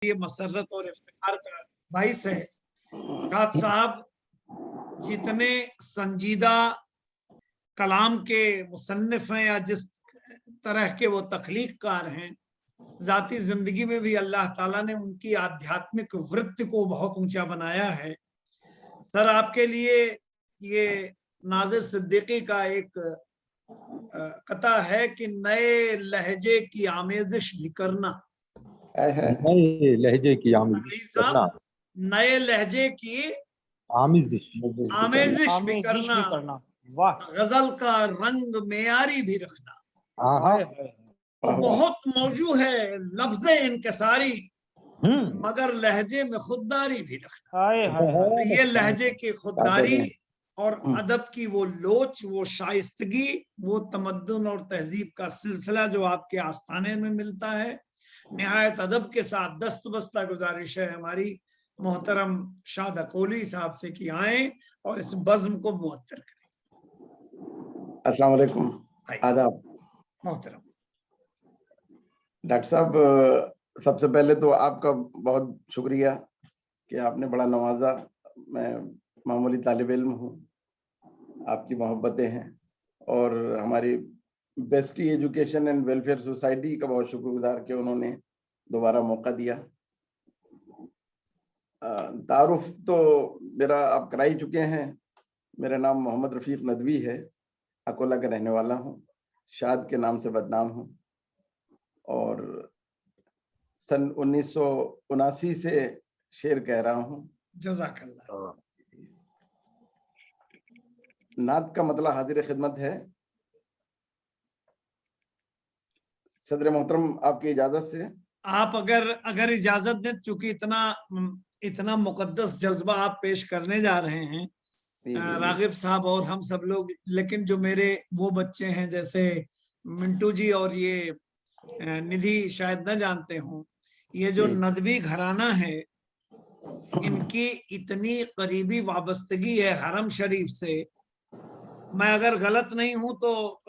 ये मसरत और इफ्तिखार का बाइस है। शाद साहब जितने संजीदा कलाम के मुसन्निफ हैं या जिस तरह के वो तख्लीककार हैं, जाती जिंदगी में भी अल्लाह ताला ने उनकी आध्यात्मिक वृत्ति को बहुत ऊंचा बनाया है। सर, आपके लिए ये नाज़िर सिद्दीकी का एक कथा है कि नए लहजे की आमेजिश भी करना। नए लहजे की आमेजिश करना, नए लहजे की आमेजिश भी करना, वाह। गजल का रंग मेयारी भी रखना। तो बहुत मौजू है लफ्ज़े इनकसारी, मगर लहजे में खुददारी भी रखना। तो ये लहजे की खुददारी और अदब की वो लोच, वो शाइस्तगी, वो तमद्दुन और तहजीब का सिलसिला जो आपके आस्थाने में मिलता है, निहायत अदब के साथ दस्तबस्ता गुजारिश है हमारी मोहतरम शाद अकोली साहब से कि आए और इस बज़्म को मुअत्तर करें। अस्सलाम वालेकुम, आदाब। मोहतरम डॉक्टर साहब, सबसे पहले तो आपका बहुत शुक्रिया कि आपने बड़ा नवाजा। मैं मामूली तालिब इल्म हूँ, आपकी मोहब्बतें हैं और हमारी bestie education and welfare society का बहुत शुक्रगुजार कि उन्होंने दोबारा मौका दिया। तारुफ तो मेरा आप करा ही चुके हैं। मेरा नाम मोहम्मद रफीक नदवी है, अकोला का रहने वाला हूँ, शाद के नाम से बदनाम हूँ और सन 1979 से शेर कह रहा हूँ। जज़ाकल्लाह। नात का मतलब हाजिर खिदमत है। सदर मोहतरम, आपकी इजाजत से आप अगर इजाजत दें, चूंकि इतना मुकद्दस जज्बा आप पेश करने जा रहे हैं रागिब साहब और हम सब लोग, लेकिन जो मेरे वो बच्चे हैं जैसे मिंटू जी और ये निधि शायद न जानते हों, ये जो नदवी घराना है इनकी इतनी करीबी वाबस्तगी है हरम शरीफ से। मैं अगर गलत नहीं हूं तो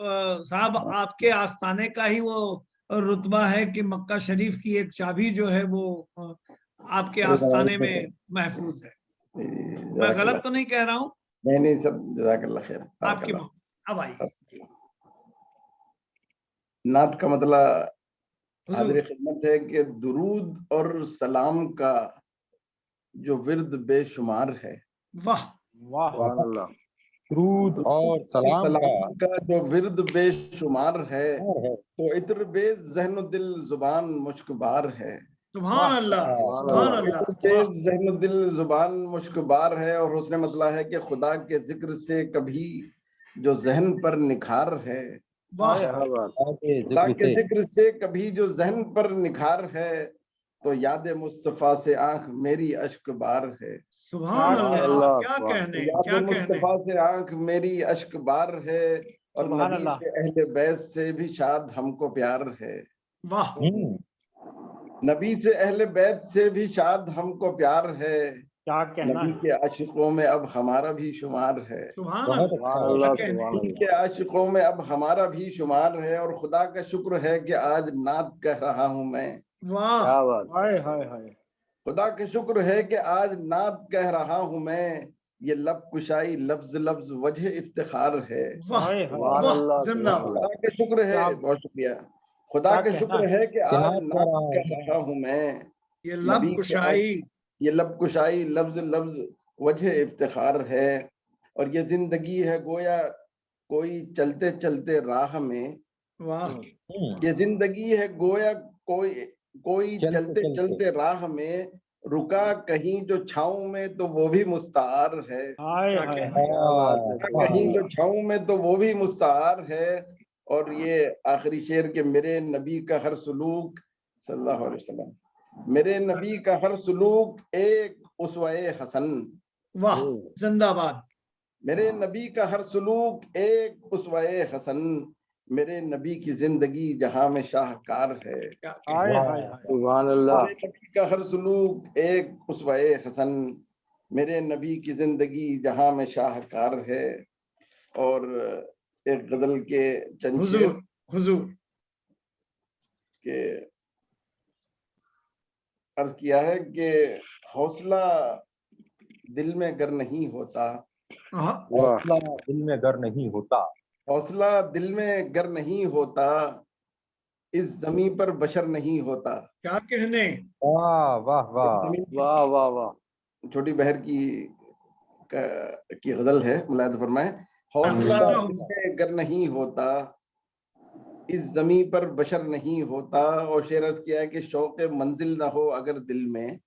साहब आपके आस्थाने का ही वो रुतबा है कि मक्का शरीफ की एक चाबी जो है वो आपके आस्थाने में महफूज है। मैं गलत तो नहीं कह रहा हूं? नहीं, सब जज़ाकल्लाह खैर। आपकी अब आइए। नात का मतलब हाजिर खिदमत है कि दुरूद और सलाम का जो विर्द बेशुमार है। वाह वाह अल्लाह। दुरूद और सलाम का जो विर्द बेशुमार है, तो इत्र बे ज़हन दिल जुबान मुश्कबार है। सुभान अल्लाह, सुभान अल्लाह। ज़हन दिल जुबान मुश्कबार है और उसने मतलब है कि खुदा के जिक्र से कभी जो जहन पर निखार है, खुदा के जिक्र से कभी जो जहन पर निखार है, तो याद मुस्तफा से आंख मेरी अश्क बार है। सुभान अल्लाह, क्या कहने, याद मुस्तफा से आंख मेरी अश्क बार है और नबी से अहले बैत से भी शाद हमको प्यार है। वाह। नबी से अहले बैत से भी शाद हमको प्यार है, क्या कहना। नबी के आशिकों में अब हमारा भी शुमार है। नबी के आशिकों में अब हमारा भी शुमार है और खुदा का शुक्र है कि आज नात कह रहा हूं मैं। वाह। खुदा का शुक्र है कि आज नात कह रहा हूं मैं। ये लब कुशाई लफ्ज लफ्ज वजह इफ्तिखार है। खुदा का शुक्र है, बहुत शुक्रिया। खुदा का शुक्र है कि आज नात कह रहा हूं मैं। ये लब कुशाई लफ्ज लफ्ज वजह इफ्तिखार है और ये जिंदगी है गोया कोई चलते चलते राह में। वाह। ये जिंदगी है गोया कोई चलते चलते राह में, रुका कहीं जो छाँव में तो वो भी मुस्तार है। कहीं जो छाँव में तो वो भी मुस्तार है। और ये आखिरी शेर के मेरे नबी का हर सुलूक सल्लल्लाहु अलैहि वसल्लम, मेरे नबी का हर सुलूक एक उसवाए हसन। वाह, जिंदाबाद। मेरे नबी का हर सुलूक एक उसवाए हसन, मेरे नबी की जिंदगी जहां में शाहकार है। सुभान अल्लाह। मेरे नबी का हर सुलूक एक उसवाए हसन, मेरे नबी की जिंदगी जहां में शाहकार है। और एक गजल के चंद शेर हुजूर के अर्ज किया है कि हौसला दिल में गर नहीं होता, हाँ, हौसला दिल में गर नहीं होता, हौसला दिल में गर नहीं होता, इस जमीन पर बशर नहीं होता। क्या कहने। वाह वाह वाह, वाह वाह वाह। छोटी बहर की गजल है, मुलायदा फरमाए। हौसला सुनता दिल हूँ। में गर नहीं होता, इस जमीन पर बशर नहीं होता। और शेर अर्ज किया है कि शौक मंजिल ना हो अगर दिल में,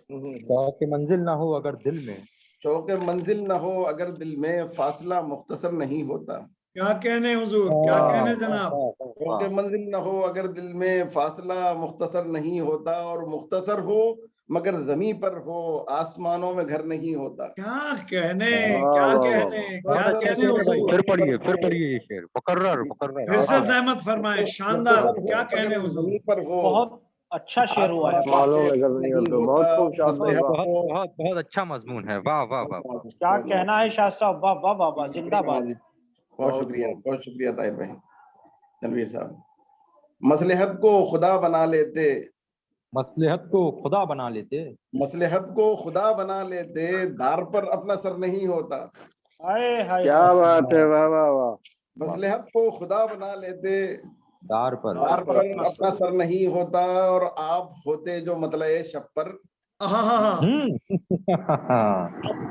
शौक मंजिल ना हो अगर दिल में, शौक मंजिल ना हो अगर दिल में, फासला मुख्तसर नहीं होता। क्या कहने हुजूर, क्या वाह कहने वाह जनाब। वाह शौक वाह, मंजिल ना हो अगर दिल में, फासला मुख्तसर नहीं होता। और मुख्तसर हो मगर जमी पर हो, आसमानों में घर नहीं होता। क्या कहने, वाह क्या वाह वाह कहने, वाह। क्या बहुत अच्छा कहने शेर है भाई, हुजूर। फिर पढ़िए ये शेर, मुकर्रर मुकर्रर, फिर से आहा, जहमत फरमाए, शानदार, मुख्तसर हो क्या कहने मगर हुजूर। जमी पर हो, बहुत अच्छा शेर हुआ है। आसमानों मालूम में है घर नहीं नहीं होता। होता। बहुत खूब और शाद भाई, मसलहत वाह। बहुत को बहुत बहुत अच्छा मजमून है, वाह वाह वाह वाह। क्या कहना है शाह साहब, वाह वाह वाह वाह, जिंदाबाद। बहुत शुक्रिया ताहिर भाई, तनवीर साहब। मसलहत को खुदा बना लेते, मसलहत को खुदा बना लेते, मसलहत को खुदा बना लेते, दार पर अपना सर नहीं होता। हाय हाय क्या हाय। बात है, वाह वाह वाह। मसलहत को खुदा बना लेते, दार पर दार पर अपना सर नहीं होता। और आप होते जो मतलब शब पर, हाँ, आप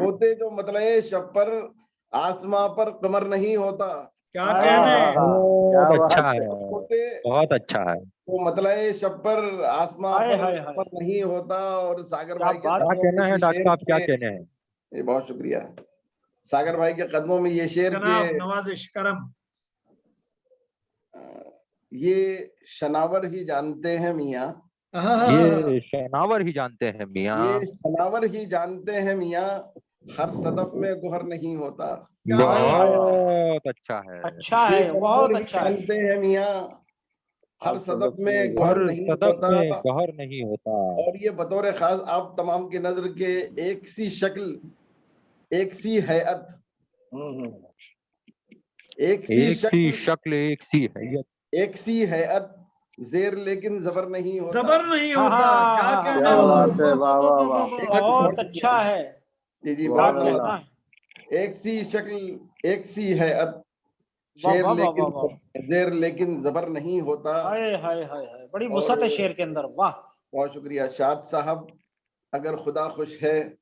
होते जो मतलब शब पर, आसमां पर कमर नहीं होता। क्या हाय कहने। हाय हाय। क्या बहुत अच्छा बात है, है। होते बहुत अच्छा है। तो मतलब शब पर, आसमां हाय पर हाय हाय। कमर नहीं होता। और सागर क्या भाई के बात। क्या कदमों में कहना है ये डॉक्टर शेर साहब, क्या के, कहने हैं। ये बहुत शुक्रिया। सागर भाई के कदमों में ये शेर के, जनाब नवाजिश करम। ये शनावर ही जानते हैं मियाँ, ये शनावर ही जानते हैं मियाँ, ये शनावर ही जानते हैं मियाँ, हर सदफ में गुहर नहीं होता। क्या हाय बात। हाय हाय। बहुत अच्छा है। अच्छा ये है, बहुत शनावर ही अच्छा है। जानते हैं मियाँ, हर सदफ में गुहर हर नहीं सदफ होता। में गहर नहीं होता। और ये बतौर खास आप तमाम की नजर के, एक सी शक्ल, एक सी हैत, एक सी एक सी शक्ल, शक्ल एक सी हैयत, एक सी हैत, जेर लेकिन जबर नहीं होता। जबर नहीं हाँ होता। हाँ क्या हाँ कहने क्या हाँ। हुजूर, बात है, वाह वाह वाह। बहुत अच्छा है। जी जी, क्या बहुत सुभान कहना अल्लाह। है। एक सी शक्ल, एक सी हैत, वाह शेर वाह वाह वाह लेकिन वाह। जेर लेकिन जबर नहीं होता। हाय हाय हाय हाय, बड़ी और वुसअत है शेर के अंदर, वाह। बहुत शुक्रिया शाद साहब। अगर खुदा खुश है,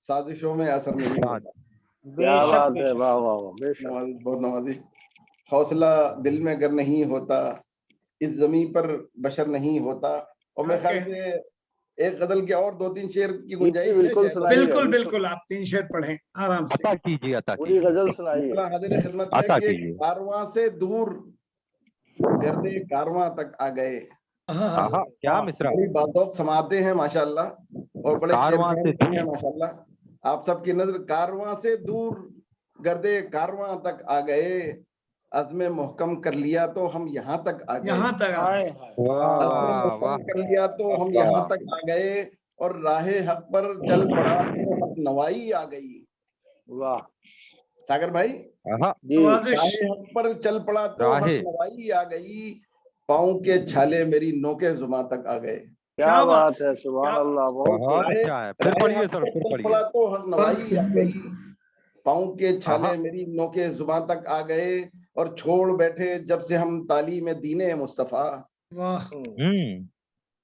साजिशों में असर नहीं होता। क्या बेशक बात है, बेशक। वाह वाह वाह, बेशक। नवाजी, बहुत नवाजी। हौसला दिल में अगर नहीं होता, इस जमीन पर बशर नहीं होता। और मेरे ख्याल से एक गजल के और 2-3 शेर की गुंजाइश है बिल्कुल शायद। सुनाइए। बिल्कुल बिल्कुल, आप 3 शेर पढ़ें आराम से। अता कीजिए, अता पूरी कीजिए, गजल सुनाइए। मसला हाजिर खिदमत है अता कि कीजिए। कारवां से दूर गर्दे कारवां तक आ गए। आहा, क्या मिसरा। बड़ी बातों समाते हैं माशाल्लाह, और बड़े शेर कारवां से फहम हैं दूर, माशाल्लाह। आप सबकी नजर कारवां से दूर गर्दे कारवां तक आ गए, अज़्म मुहकम कर लिया तो हम यहाँ तक आ गए। यहाँ तक आ हाय गए। हाय। वाह अज़्म वाह मुहकम वाह, कर लिया तो हम यहाँ तक आ गए, और राहे हक पर चल पड़ा तो हक नवाई आ गई। वाह सागर भाई, आहा, जी। नवाजिश। राहे हक पर चल पड़ा तो हक राहे, नवाई आ गई, पाँव के छाले मेरी नोके जुमा तक आ गए। क्या क्या बात बात है, सुभान क्या अल्लाह, बहुत बहुत खूब। अच्छा है। फिर राहे पढ़िए हक सर, पर फिर चल पढ़िए। पड़ा तो हक नवाई आ गई, पाँव के छाले आहा, मेरी नोके जुबां तक आ गए, और छोड़ बैठे जब से हम तालीम दीने मुस्तफा, वाह।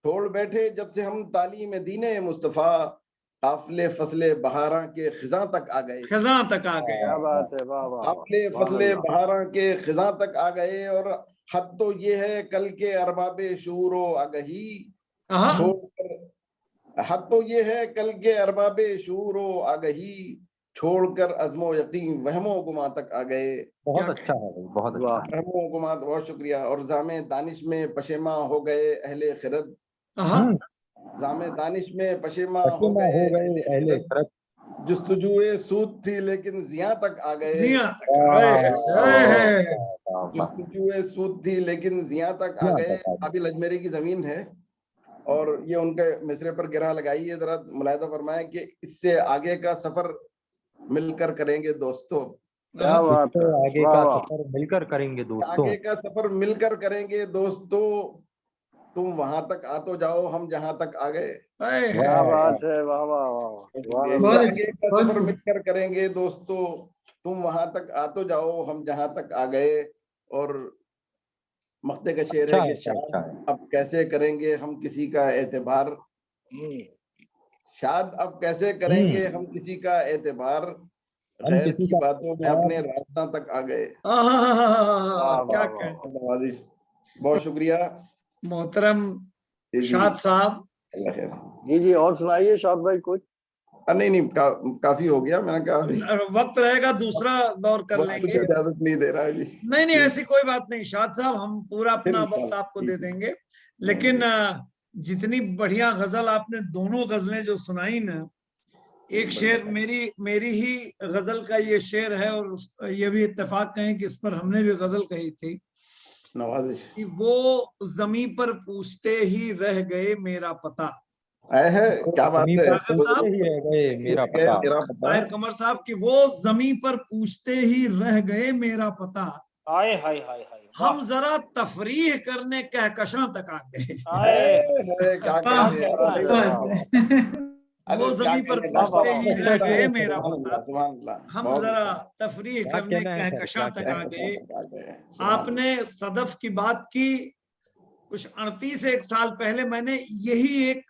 छोड़ बैठे जब से हम तालीम दीने मुस्तफा, काफिले फसले बहारा के खिजा तक आ गए। खजा तक आ गए। क्या बात है, वाह वाह वाह, काफिले सुभान फसले अल्लाह। बहारा के खिजा तक आ गए, और हद तो ये है कल के अरबाबे शूर व आगही, हाँ, छोड़कर हद तो ये है कल के अरबाबे शूर व आगही, छोड़कर अज़्मो यकीन वहमो गुमा तक आ गए। बहुत क्या अच्छा है, बहुत अच्छा वाह है। वहमो गुमा, बहुत शुक्रिया। और जामे दानिश में पशेमा हो गए अहले खिरद, हाँ, जामे दानिश में पशेमा हो पशेमा गए हो गए अहले अहले खिरद, खरत। जुस्तजुए सूद थी लेकिन जिया तक आ गए। जिया तक वाह आए। वाह है। वाह वाह, जुस्तजुए सूद थी लेकिन जिया तक आ यहाँ गए। तक आ गए। काबिल अजमेरी की जमीन है, और ये उनके मिसरे पर गिरा लगाइए, जरा मुलायदा फरमाए कि इससे आगे का सफर मिलकर करेंगे दोस्तों, क्या बात इससे है, आगे वाह का वाह। सफर मिलकर करेंगे दोस्तों। आगे का सफर मिलकर करेंगे दोस्तों, तुम वहां तक आ तो जाओ हम जहां तक आ गए। हाय, क्या हाय। बात है, वाह वाह वाह, वाह इससे बहुत वाह। आगे का बहुत सफर मिलकर करेंगे दोस्तों, तुम वहां तक आ तो जाओ हम जहां तक आ गए। और मक्ते का शेर है अच्छा कि है, अच्छा शाद है। अब कैसे करेंगे हम किसी का एतबार, हम्म, शाद अब कैसे करेंगे हम्म। हम किसी का एतबार, हम गैर किसी की का बातों में अपने रास्ता तक आ गए। वाह क्या वाह कहें। वाह। नवाजिश, बहुत शुक्रिया। मोहतरम जी जी, शाद साहब, अल्लाह खैर। जी जी, और सुनाइए शाद भाई कुछ। नहीं नहीं, काफी हो गया, मैंने कहा अभी वक्त रहेगा दूसरा दौर कर वक्त लेंगे। इजाजत नहीं दे रहा है जी। नहीं नहीं, ऐसी कोई बात नहीं शाद साहब, हम पूरा फिर अपना वक्त इंशाल्लाह, आपको जी दे जी। देंगे। नहीं, लेकिन नहीं, जितनी बढ़िया गजल आपने, दोनों गजलें जो सुनाई ना, एक शेर मेरी मेरी ही गजल का ये शेर है, और ये भी इत्तेफाक कहें कि इस पर हमने भी गजल कही थी नवाजिश कि वो जमी पर पूछते ही रह गए मेरा पता। है, क्या बात जमीन है। पर राघव पूछते साहब, ही रह गए मेरा गए पता। मेरा पता। ताहिर कमर साहब की वो जमी पर पूछते ही रह गए मेरा पता, हाय हाय हाय हाय, वाह। हम जरा तफरीह करने कहकशां तक आ गए। हाय, क्या क्या कहने कहना अरे है। वाह, वो अरे क्या जमी पर कहने, वाह वाह पूछते वाह। ही रह गए मेरा सुभान पता, अल्लाह, सुभान अल्लाह, हम बहुत जरा अच्छा। तफरीह क्या करने कहना है सर, कहकशां क्या तक आ कहना गए। क्या गए, सुभान आपने सदफ की बात की, कुछ 38 साल पहले मैंने यही एक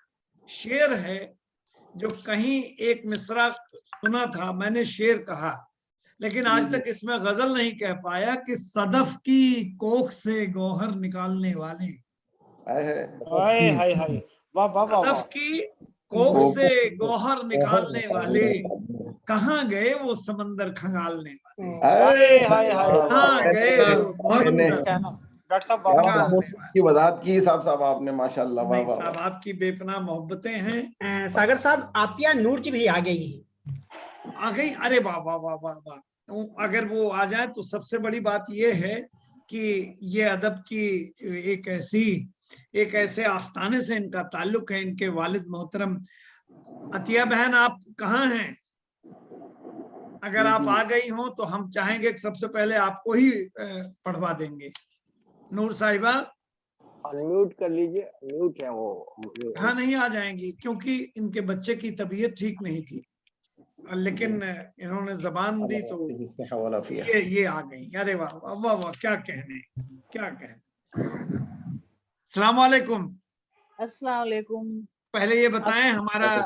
शेर है जो कहीं एक मिसरा सुना था, मैंने शेर कहा, लेकिन जी आज जी। तक इसमें गजल नहीं कह पाया कि सदफ की कोख से गौहर निकालने वाले, है हाय हाय हाय, वाह वाह वाह सदफ वाह। की कोख को से गौहर निकालने वाले, है। कहाँ गए वो समंदर खंगालने वाले, हाय हाय हाय वाह हाय, वाह कहाँ वाह, गए वो कहने क्या समंदर कहना डॉक्टर साहब, वाह क्या वाह वाह। निकालने मोहब्बत वाले। की वजाहत की साहब साहब आपने, माशाल्लाह, वाह नहीं वाह साहब, वाह। आपकी बेपनाह मोहब्बतें हैं। सागर साहब आतिया नूर जी भी आ गई है। आ गई, अरे वाह वाह वाह वाह वाह। तो अगर वो आ जाए तो सबसे बड़ी बात ये है कि ये अदब की एक ऐसे आस्थाने से इनका ताल्लुक है। इनके वालिद मोहतरम, अतिया बहन आप कहाँ हैं? अगर जी आप जी, आ गई हो तो हम चाहेंगे कि सबसे पहले आपको ही पढ़वा देंगे। नूर साहिबा, अनम्यूट कर लीजिए, अनम्यूट है वो। हाँ नहीं आ जाएंगी क्योंकि इनके बच्चे की तबीयत ठीक नहीं थी, लेकिन इन्होंने जबान दी तो इससे हवाला फिया। ये आ गई। अरे वाह वाह वाह वाह, क्या कहने, क्या कहने। अस्सलाम वालेकुम। अस्सलाम वालेकुम। पहले ये बताएं आप हमारा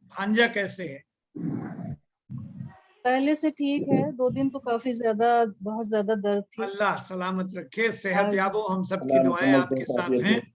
भांजा कैसे है? पहले से ठीक है, 2 दिन तो काफी ज्यादा, बहुत ज्यादा दर्द थी। अल्लाह सलामत रखे, सेहत आज याबो, हम सबकी अल्लाह दुआएं रकम आपके साथ आफियत हैं। दे।